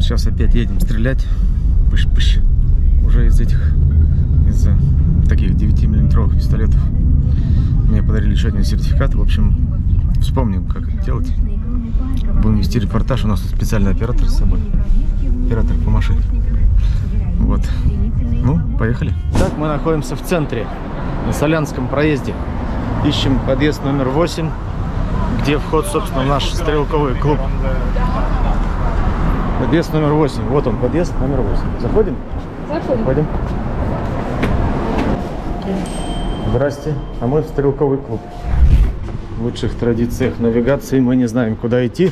Сейчас опять едем стрелять. Пыш-пыш. Уже из таких 9-миллиметровых пистолетов. Мне подарили еще один сертификат. В общем, вспомним, как это делать. Будем вести репортаж. У нас тут специальный оператор с собой. Оператор, помаши. Вот. Ну, поехали. Так, мы находимся в центре, на Солянском проезде. Ищем подъезд номер 8, где вход, собственно, в наш стрелковый клуб. Подъезд номер 8. Вот он, подъезд номер 8. Заходим? Заходим. Здрасте. А мы в стрелковый клуб. В лучших традициях навигации мы не знаем, куда идти.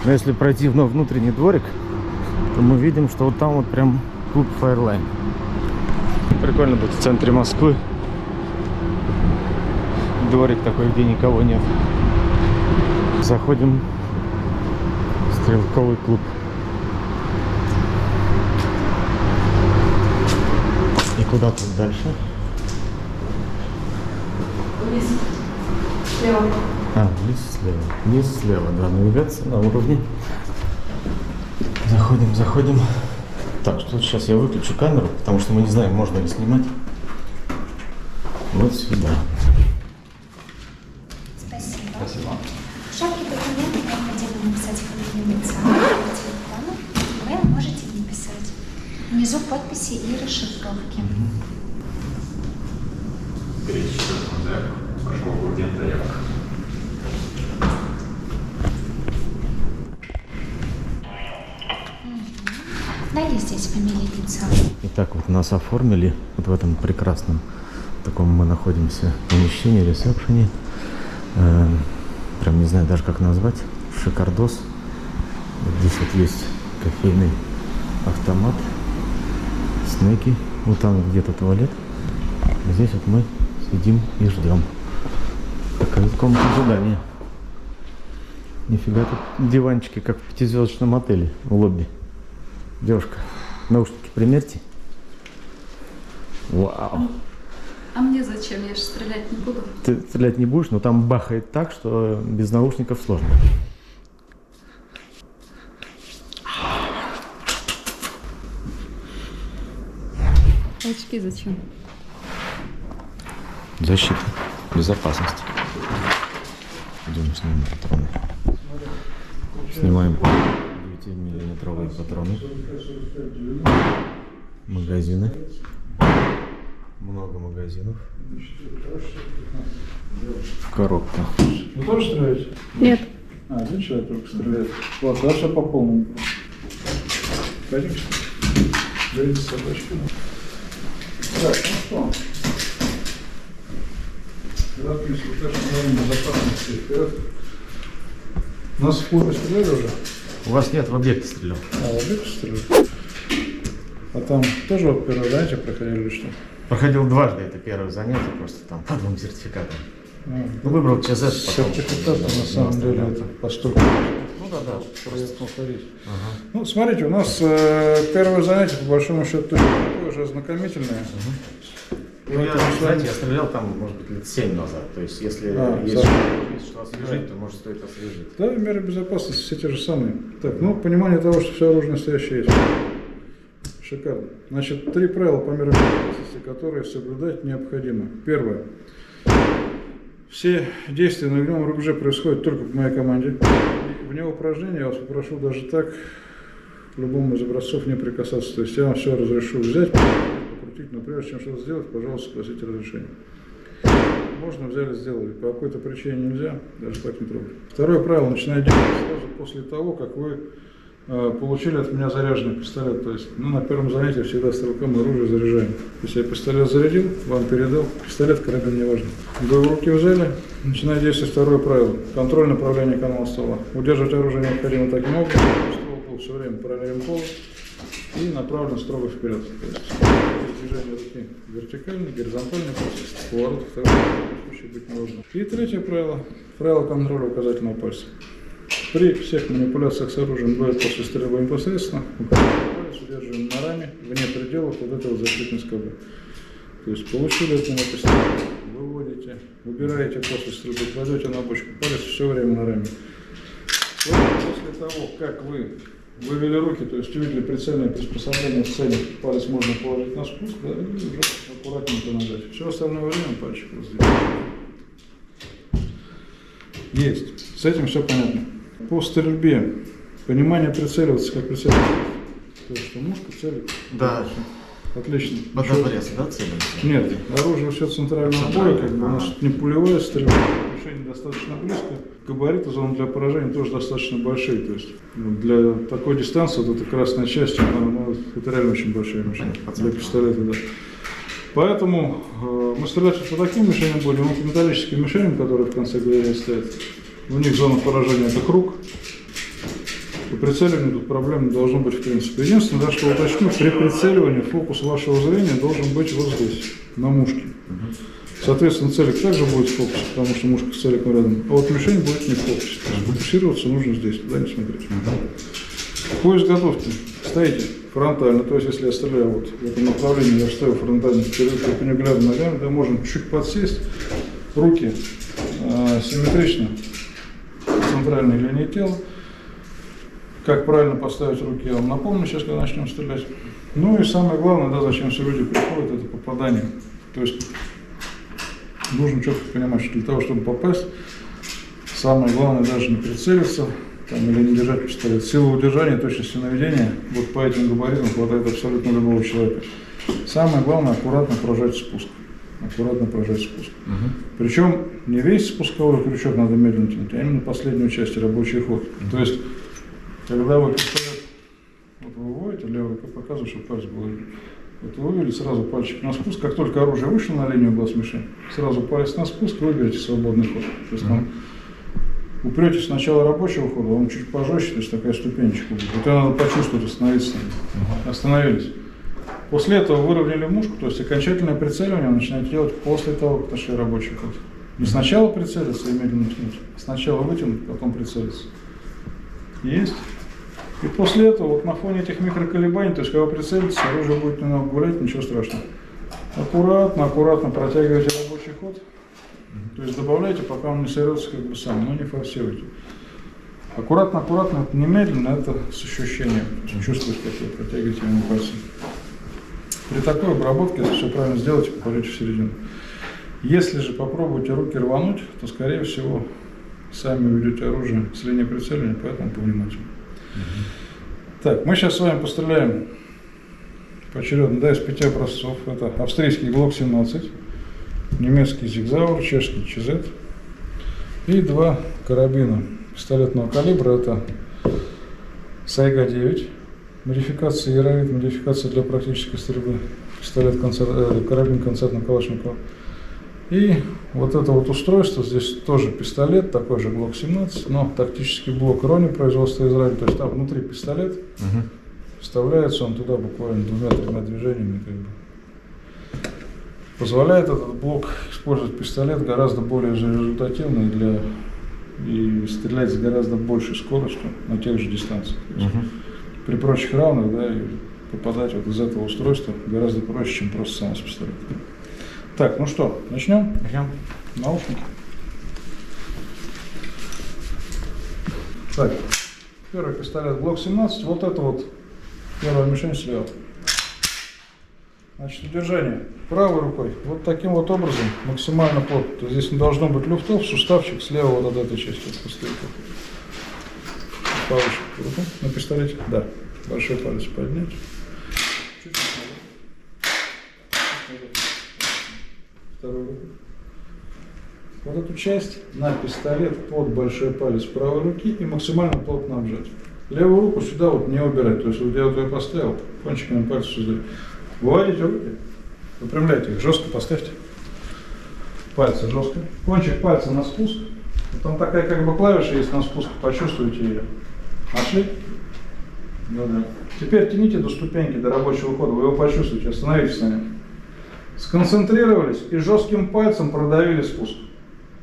Но если пройти в внутренний дворик, то мы видим, что вот там вот прям клуб Fireline. Прикольно быть в центре Москвы. Дворик такой, где никого нет. Заходим в стрелковый клуб. И куда тут дальше? Вниз, слева. Вниз слева. Вниз слева, да, навигация на уровне. Заходим. Так, что сейчас я выключу камеру, потому что мы не знаем, можно ли снимать. Вот сюда. Спасибо. В шапке документов необходимо написать фамилию, лица, телефона. Вы можете не писать. Внизу подписи и расшифровки. Далее здесь фамилия, лица. Итак, вот нас оформили вот в этом прекрасном таком мы находимся помещении, ресепшене. Прям не знаю даже как назвать. Шикардос. Вот здесь вот есть кофейный автомат, снеки. Вот там где-то туалет. А здесь вот мы сидим и ждем. Такая вот комната ожидания. Нифига тут диванчики, как в 5-звездочном отеле в лобби. Девушка, наушники примерьте. Вау. А мне зачем? Я же стрелять не буду. Ты стрелять не будешь, но там бахает так, что без наушников сложно. Очки зачем? Защита, безопасность. Идем снимаем патроны. Снимаем 9-миллиметровые патроны. Магазины. Много магазинов. Коробка. Вы тоже стреляете? Нет. Один человек только стреляет. Вот, дальше по полному. Конечно. Берите собачку. Так, ну что? Запись вот это уровень безопасности вперед. Нас в клубе стреляли уже? У вас нет, в объекте стрелял. В объекте стреляли? А там тоже вот первое занятие проходили или что? Проходил дважды, это первое занятие, просто там по 2 сертификатам. Ну, выбрал ЧЗ, потом... Сертификаты на самом деле это постольку. Ну да, Приятно ходить. Ага. Ну, смотрите, у нас первое занятие, по большому счету, такое же ознакомительное. Ну, я стрелял там, может быть, лет 7 назад. То есть, если есть что освежить, то может стоит освежить. Да, меры безопасности все те же самые. Так, ну, понимание того, что все оружие настоящее есть. Шикарно. Значит, 3 правила по мерам безопасности, которые соблюдать необходимо. Первое. Все действия на огневом рубеже происходят только по моей команде. И вне упражнения я вас попрошу даже так к любому из образцов не прикасаться. То есть я вам все разрешу взять, покрутить, но прежде чем что-то сделать, пожалуйста, спросите разрешения. Можно, взяли, сделали. По какой-то причине нельзя, даже так не трогать. Второе правило. Начинайте делать сразу после того, как вы получили от меня заряженный пистолет. То есть, на первом занятии всегда стрелком оружие заряжаем. То есть я пистолет зарядил, вам передал, пистолет, карабин, не важно. В руки взяли, начинает действовать второе правило. Контроль направления канала ствола. Удерживать оружие необходимо таким образом, чтобы ствол был все время параллелен полу и направлен строго вперед. То есть движение руки вертикально, горизонтально, просто поворот в таком случае быть не должно. И третье правило. Правило контроля указательного пальца. При всех манипуляциях с оружием до и после стрельбы непосредственно указательный палец удерживаем на раме, вне пределов вот этого защитной скобы. То есть получили от меня пистолет, выводите, убираете после стрельбы, кладете на бочку палец все время на раме. После того, как вы вывели руки, то есть увидели прицельное приспособление в цели, палец можно положить на спуск, да, и уже аккуратненько нажать. Все остальное время пальчик вот здесь. Есть. С этим все понятно. По стрельбе. Понимание прицеливаться, как прицеливаться. То есть, что мушка целит. Да. Отлично. Однорез, да, целится? Нет, оружие все центрального боя, как бы у нас не пулевая стрельба, мишень достаточно близко, габариты зоны для поражения тоже достаточно большие, то есть для такой дистанции вот эта красная часть, это реально очень большая мишень для пистолета, да. Поэтому мы стреляем по таким мишеням будем, по металлическим мишеням, которые в конце галереи стоят. У них зона поражения это круг. По прицеливанию тут проблем не должно быть в принципе. Единственное, да, что уточню, при прицеливании фокус вашего зрения должен быть вот здесь, на мушке. Соответственно, целик также будет в фокусе, потому что мушка с целиком рядом. А вот мишень будет не в фокусе. То есть фокусироваться нужно здесь, туда не смотреть. По изготовке стоите фронтально, то есть если я стреляю вот в этом направлении, я встаю фронтально, перпендикулярно ногами, да, можно чуть подсесть, руки симметрично к центральной линии тела. Как правильно поставить руки, я вам напомню сейчас, когда начнем стрелять. Ну и самое главное, да, зачем все люди приходят, это попадание. То есть нужно четко понимать, что для того, чтобы попасть, самое главное даже не прицелиться там, или не держать пистолет. Сила удержания, точности наведения, вот по этим габаритам хватает абсолютно любого человека. Самое главное аккуратно прожать спуск. Аккуратно прожать спуск. Причем не весь спусковой крючок надо медленно тянуть, а именно последнюю часть, рабочий ход. То есть когда вы пистолет вот вы выводите, левой рукой показываю, чтобы палец был виден. Вот вы вывели сразу пальчик на спуск, как только оружие вышло на линию глаз мишень, сразу палец на спуск и выберите свободный ход. То есть упрете с начала рабочего хода, он чуть пожестче, то есть такая ступенечка будет. Вот ее надо почувствовать, остановиться. Остановились. После этого выровняли мушку, то есть окончательное прицеливание начинаете делать после того, как нашли рабочий ход. Не сначала прицелиться и медленно тянуть, а сначала вытянуть, потом прицелиться. Есть. И после этого, вот на фоне этих микроколебаний, то есть когда вы прицелитесь, оружие будет немного гулять, ничего страшного. Аккуратно, аккуратно протягивайте рабочий ход. То есть добавляйте, пока он не сойдется как бы сам, но не форсируйте. Аккуратно, аккуратно, это не медленно, это с ощущением. Чувствуете, как вы протягиваете его пальцем. При такой обработке, если все правильно сделаете, попадете в середину. Если же попробуете руки рвануть, то скорее всего сами уведете оружие с линии прицеливания, поэтому повнимательнее. Так, мы сейчас с вами постреляем поочередно, да, из 5 образцов. Это австрийский Glock-17, немецкий Зигзауэр, чешский ЧЗ и 2 карабина пистолетного калибра. Это Сайга-9, модификация Яровит, модификация для практической стрельбы, карабин концертного Калашникова. И вот это вот устройство, здесь тоже пистолет, такой же Glock-17, но тактический блок Рони, производства Израиля, то есть там внутри пистолет, вставляется он туда буквально 2-3 движениями. Как бы. Позволяет этот блок использовать пистолет гораздо более же результативно и стрелять с гораздо большей скоростью на тех же дистанциях. При прочих равных, да, и попадать вот из этого устройства гораздо проще, чем просто сам с пистолета. Так, ну что, начнем? Наушники. Так, первый пистолет Glock-17, вот это вот первая мишень слева. Значит, удержание правой рукой вот таким вот образом, максимально плотно. То есть здесь не должно быть люфтов, суставчик слева вот от этой части. Повыше руку на пистолете, да, большой палец поднять. Вторую руку. Вот эту часть на пистолет под большой палец правой руки и максимально плотно обжать. Левую руку сюда вот не убирать, то есть вот я вот ее поставил, кончиками пальца сюда. Выводите руки, выпрямляйте их, жестко поставьте. Пальцы жестко. Кончик пальца на спуск. Там такая как бы клавиша есть на спуск, почувствуйте ее. Нашли? Да. Теперь тяните до ступеньки, до рабочего хода, вы его почувствуете, остановитесь на нем. Сконцентрировались и жестким пальцем продавили спуск.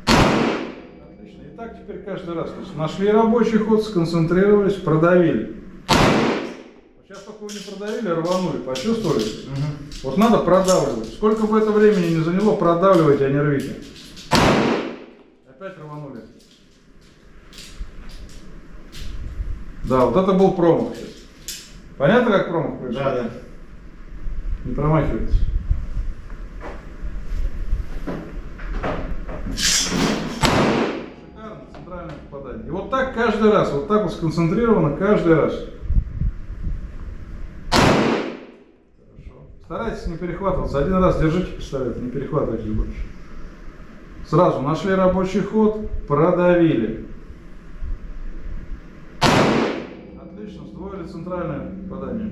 Отлично. И так теперь каждый раз. То есть нашли рабочий ход, сконцентрировались, продавили. Сейчас только вы не продавили, рванули, почувствовали? Вот надо продавливать. Сколько бы это времени не заняло, продавливайте, а не рвите. Опять рванули. Да, вот это был промах сейчас. Понятно, как промах происходит? Да, да. Не промахивайтесь. Шикарно, центральное попадание. И вот так каждый раз, вот так вот сконцентрировано каждый раз. Хорошо. Старайтесь не перехватываться. Один раз держите пистолет, не перехватывайтесь больше. Сразу нашли рабочий ход, продавили. Отлично, сдвоили центральное попадание.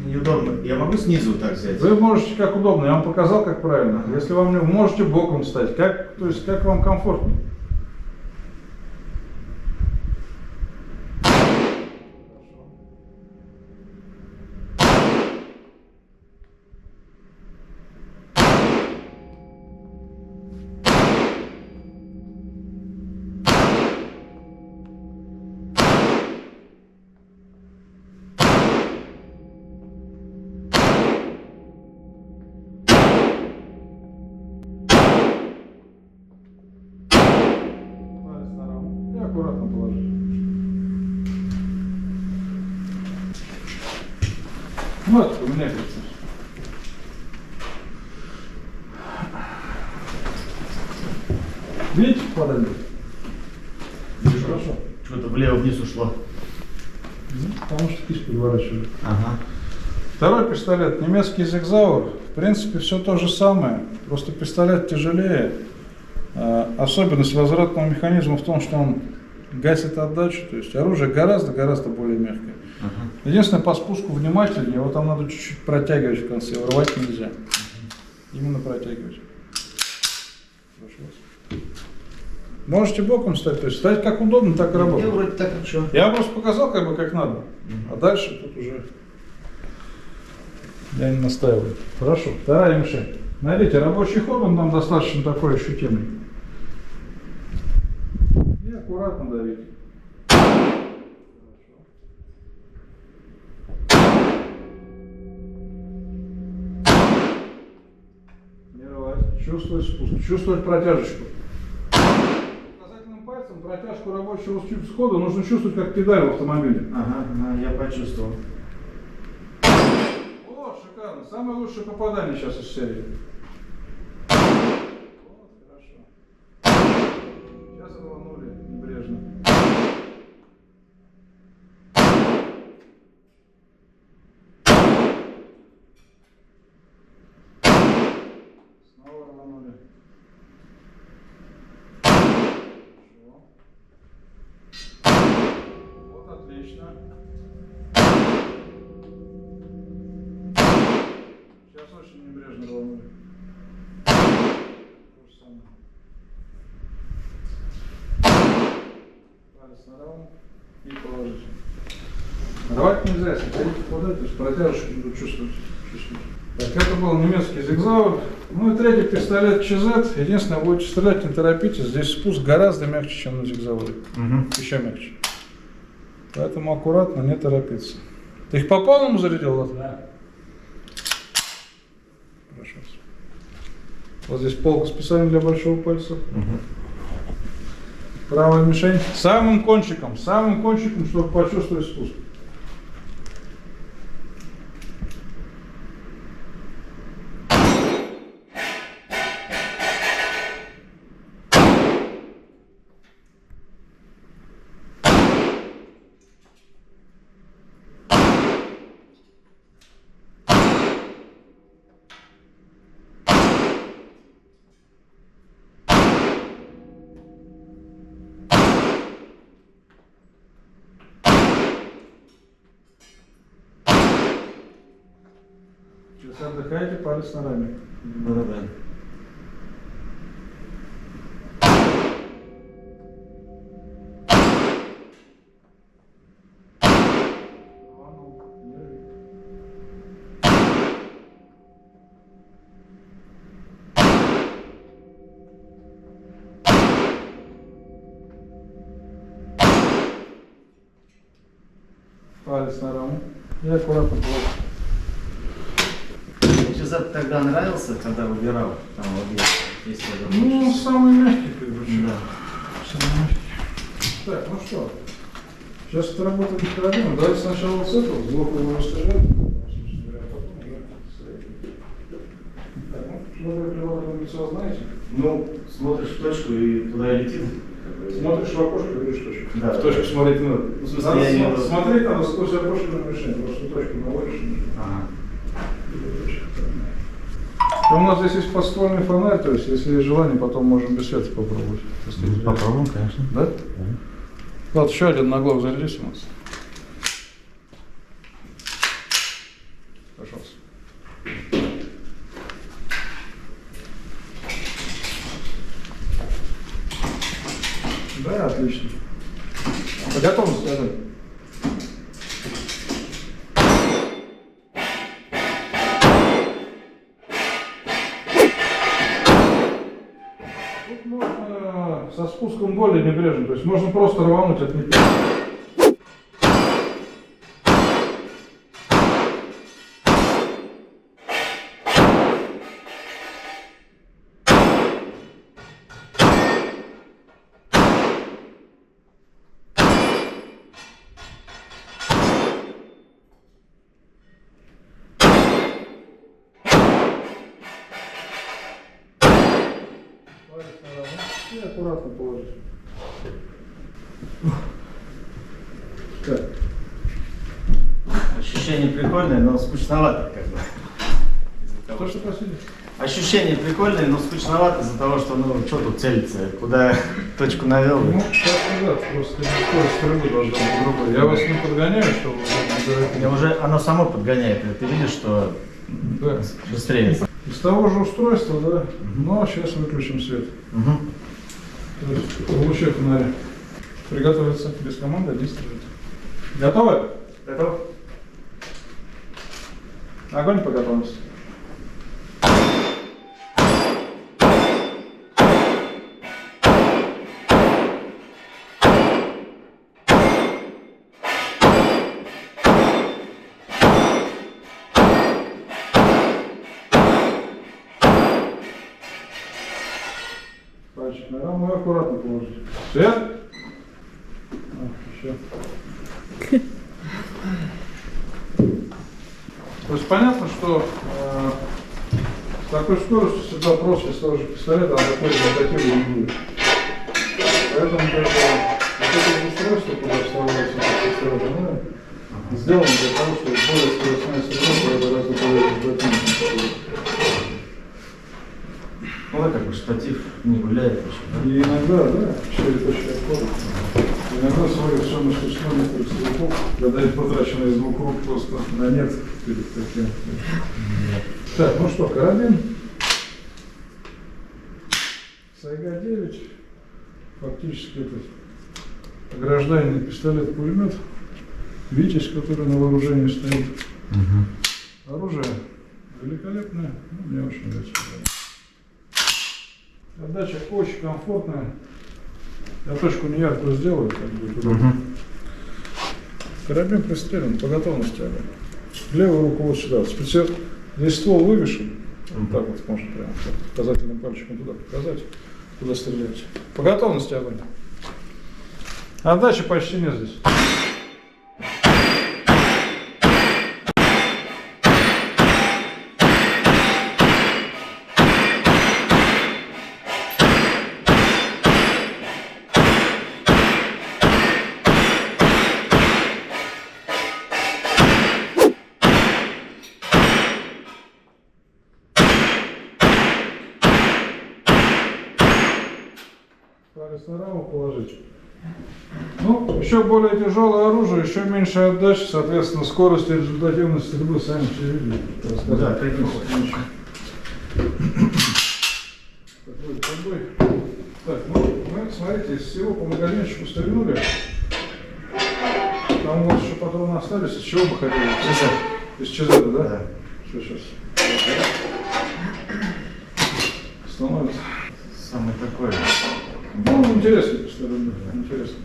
Неудобно. Я могу снизу так взять? Вы можете как удобно, я вам показал, как правильно. Если вам не, можете боком встать, как, то есть как вам комфортнее. И аккуратно положить. Ну, это у меня кажется. Видите, попадание? Вижу. Хорошо. Что-то влево-вниз ушло. Потому что кисть подворачивали. Ага. Второй пистолет, немецкий Зигзауэр. В принципе, все то же самое. Просто пистолет тяжелее. Особенность возвратного механизма в том, что он гасит отдачу. То есть оружие гораздо более мягкое. Ага. Единственное, по спуску внимательнее. Его там надо чуть-чуть протягивать в конце. Рвать нельзя. Именно протягивать. Хорошо. Можете боком стать. То есть стать как удобно, так и Я работать. вроде так ничего. Я вам просто показал, как бы как надо. А дальше тут уже я не настаиваю. Хорошо. Вторая мишень. Найдите рабочий ход, он там достаточно такой ощутимый. И аккуратно давите. Не рвать. Чувствовать спуск. Чувствовать протяжечку. Указательным пальцем протяжку рабочего схода нужно чувствовать как педаль в автомобиле. Ага, я почувствовал. О, шикарно. Самое лучшее попадание сейчас из серии. Вот, хорошо. Сейчас рванули небрежно. Снова рванули. Хорошо. Вот, отлично. Сейчас очень небрежно рванули. То же самое. Палец на раму и положить. Рвать нельзя, если хотите подать, то есть протяжечку буду чувствовать. Так, это был немецкий Зигзауэр. Ну и третий пистолет ЧЗ. Единственное, будете стрелять, не торопитесь. Здесь спуск гораздо мягче, чем на Зигзауэре. Еще мягче. Поэтому аккуратно, не торопиться. Ты их по полному зарядил, Влад? Да. Хорошо. Вот здесь полка специально для большого пальца. Правая мишень. Самым кончиком, чтобы почувствовать спуск. Сейчас отдыхайте, палец на раме. Да. Палец на раму и аккуратно положить. Чизат тогда нравился, когда выбирал там объект, если это Ну, хочется. самый мягкий, как бы. Да. Самый мягкий. Так, ну что, Сейчас это работает не проблема. Давайте сначала вот с этого, с блока его растяжать. Смотришь, прилаживаем лицо, знаете? Ну, смотришь в точку и туда и летит. Смотришь в окошко, видишь точку. Да. В точку смотреть не надо. В смысле, я имею в виду- Смотреть надо сквозь окошко на решение, просто точку наводишь. Ага. У нас здесь есть подствольный фонарь, то есть, если есть желание, потом можем без света попробовать. Попробуем, конечно. Да? Вот еще один наглок зарядись у нас. Пожалуйста. Да, отлично. По готовности, да? Тут можно со спуском более небрежно, то есть можно просто рвануть от неприятности. И аккуратно положить. Так. Ощущение прикольное, но скучновато как бы. Что просили? Ощущение прикольное, но скучновато из-за того, что ну что тут целиться, куда точку навел. Ну, так назад, просто скорость стрельбы должна быть другой. Я вас не подгоняю, что вы Мне уже оно само подгоняет, ты видишь, что да. быстрее. Из того же устройства, да. Ну, а сейчас выключим свет. Угу. То есть, лучи фонаря. Приготовиться без команды, не стрелять. Готовы? Готов? Огонь по готовности. Пальчик на раму и аккуратно положить. Свет? Еще. То есть понятно, что с такой скоростью всегда проще с того же пистолета, а такой результативы не будет. Поэтому как бы, вот это устройство, куда вставляется пистолет, оно сделано для того, чтобы более скоростная стрельба была гораздо более результативной. Ну да, как бы штатив не гуляет еще. И иногда, да, 4 точки отхода. Иногда свое все мастерство некоторых стрелков, когда их потрачено из двух рук просто на нет перед таким. Так, ну что, карабин. Сайга-9. Фактически это ограждательный пистолет-пулемет. Витязь, который на вооружении стоит. Оружие великолепное, ну, мне очень нравится. Отдача очень комфортная. Я точку не яркую сделаю, как бы туда. Карабин пристрелен, по готовности огонь. Левую руку вот сюда. Здесь ствол вывешен. Вот так вот можно прямо показательным пальчиком туда показать, куда стрелять. По готовности огонь. Отдачи почти нет здесь. Палец на раму положить. Ну, еще более тяжелое оружие, еще меньше отдачи, соответственно, скорость и результативность стрельбы сами все видели. Да, конечно. Так, ну, мы, смотрите, из всего по магазинчику стрельнули. Там у вас еще патроны остались. Из чего бы хотели? Из ЧЗ, да? Да. Что сейчас? Становится. Самый такой. Ну, интересный пистолет, интересный.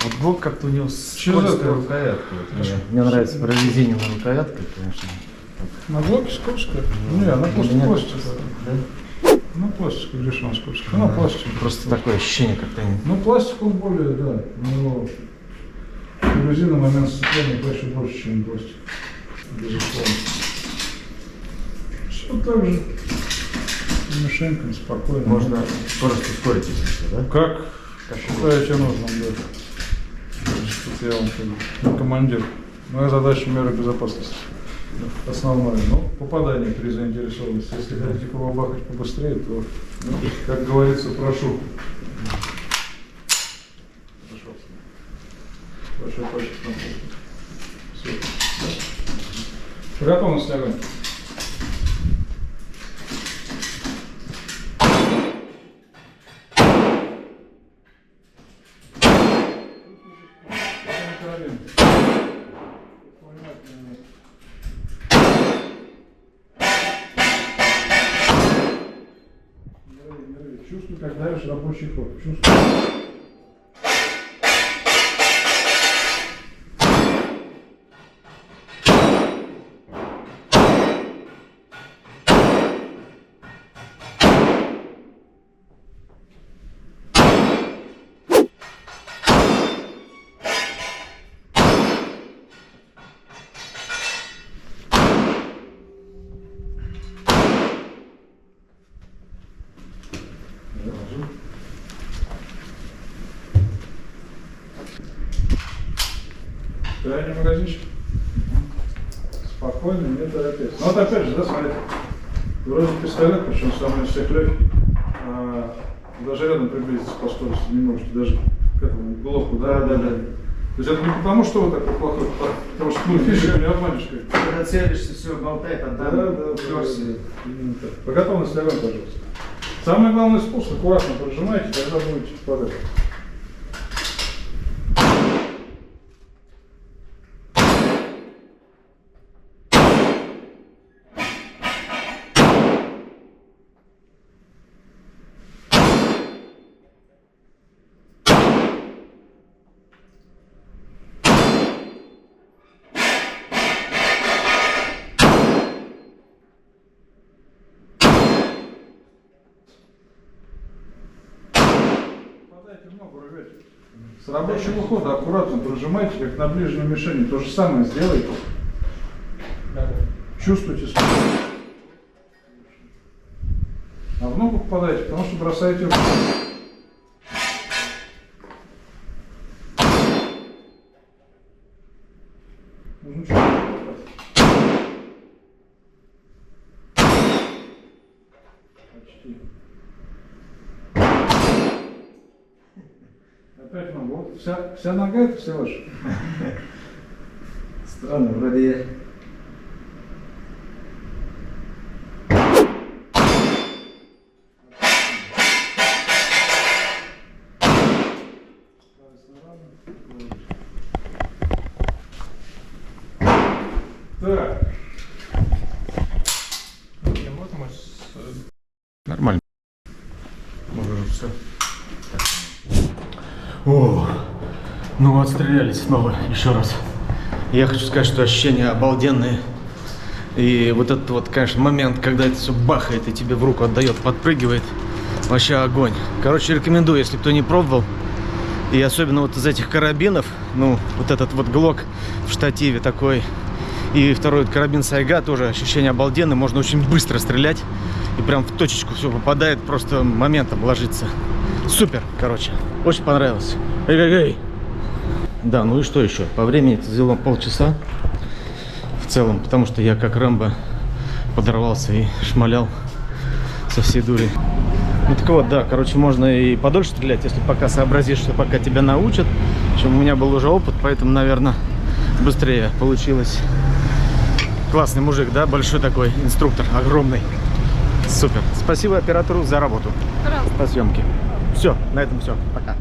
Вот блок как-то у него Скользкая скользкая рукоятка. Вот мне нравится прорезиненная рукоятка, конечно. На блоке скользкая? Не, она просто Нет. пластиковая. Да? Ну, пластик решен скользкая. Она пластик. Просто такое ощущение как-то... Ну, пластик он более, да, у него грузи на момент сцепления, конечно, больше, чем гвоздь. Безусловно. Все так же. Мишеньками, спокойно. Можно скорость ускорить, если что, да? Как считаете нужным, да. Тут я вам скажу. Командир. Моя задача — меры безопасности. Основное. Ну, попадание при заинтересованности. Если хотите побабахать побыстрее, то, ну, как говорится, прошу. Хорошо. Большой пальчик на пол. Все. По готовности огонь. Чувствуй, как даешь рабочий ход. Чувствуй. Крайний магазинчик. Спокойно, не торопясь. Ну вот опять же, да, смотрите. Вроде пистолет, причем самый из всех легкий. Даже рядом приблизиться по скорости не можете, даже к этому головку, да. То есть это не потому, что вы такой плохой, потому что ну, фишек не обманешь. Когда целишься, все болтает, а там именно так. По готовности огонь, пожалуйста. Самый главный спуск, аккуратно прожимайте, когда будете попадать. Много рвете. С рабочего хода аккуратно прожимайте, как на ближнем мишени. То же самое сделайте. Чувствуйте спокойно. А в ногу попадаете, потому что бросаете руку. Нужно чуть-чуть попасть. Почти. Опять ногу. Вот вся нога — это все ваша. Странно, вроде я... Так. Нормально. Уже все. О, ну отстрелялись снова, еще раз. Я хочу сказать, что ощущения обалденные. И вот этот вот, конечно, момент, когда это все бахает и тебе в руку отдает, подпрыгивает. Вообще огонь. Короче, рекомендую, если кто не пробовал. И особенно вот из этих карабинов, ну, вот этот вот глок в штативе такой. И второй карабин Сайга, тоже ощущение обалденное. Можно очень быстро стрелять. И прям в точечку все попадает, просто моментом ложится. Супер, короче. Очень понравилось. Эй-эй-эй. Да, ну и что еще? По времени это заняло полчаса. В целом, потому что я как Рэмбо подорвался и шмалял со всей дури. Ну так вот, да, короче, можно и подольше стрелять, если пока сообразишь, что пока тебя научат. Причем у меня был уже опыт, поэтому, наверное, быстрее получилось. Классный мужик, да, большой такой инструктор, огромный. Супер. Спасибо оператору за работу. Пожалуйста. По съемке. Все, на этом все. Пока.